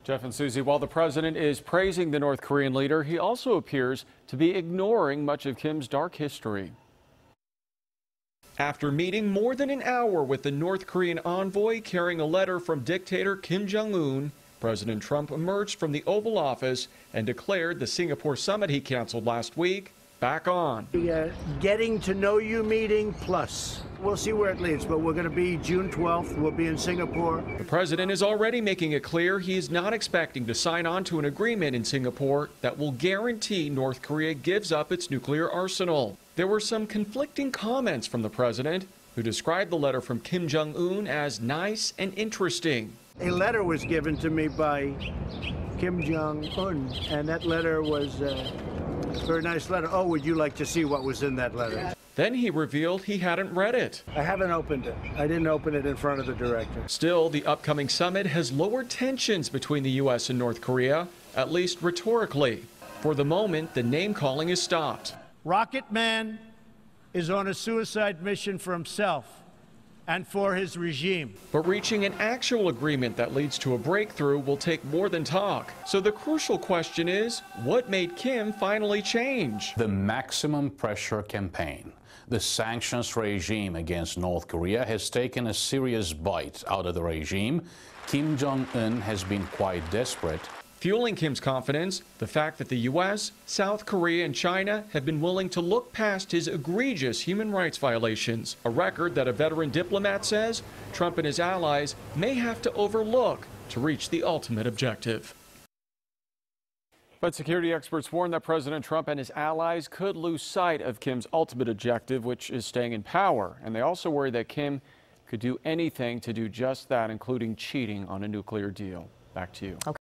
Jeff and Susie, while the president is praising the North Korean leader, he also appears to be ignoring much of Kim's dark history. After meeting more than an hour with the North Korean envoy carrying a letter from dictator Kim Jong-un, President Trump emerged from the Oval Office and declared the Singapore summit he canceled last week back on. The getting to know you meeting plus. We'll see where it leads, but we're going to be June 12th. We'll be in Singapore. The president is already making it clear he is not expecting to sign on to an agreement in Singapore that will guarantee North Korea gives up its nuclear arsenal. There were some conflicting comments from the president, who described the letter from Kim Jong-un as nice and interesting. A letter was given to me by Kim Jong-un, and that letter was a very nice letter. Oh, would you like to see what was in that letter? Then he revealed he hadn't read it. I haven't opened it. I didn't open it in front of the director. Still, the upcoming summit has lowered tensions between the U.S. and North Korea, at least rhetorically. For the moment, the name-calling is stopped. Rocket Man is on a suicide mission for himself and for his regime. But reaching an actual agreement that leads to a breakthrough will take more than talk. So the crucial question is, what made Kim finally change? The maximum pressure campaign. The sanctions regime against North Korea has taken a serious bite out of the regime. Kim Jong-un has been quite desperate. Fueling Kim's confidence, the fact that the U.S., South Korea, and China have been willing to look past his egregious human rights violations, a record that a veteran diplomat says Trump and his allies may have to overlook to reach the ultimate objective. But security experts warn that President Trump and his allies could lose sight of Kim's ultimate objective, which is staying in power. And they also worry that Kim could do anything to do just that, including cheating on a nuclear deal. Back to you.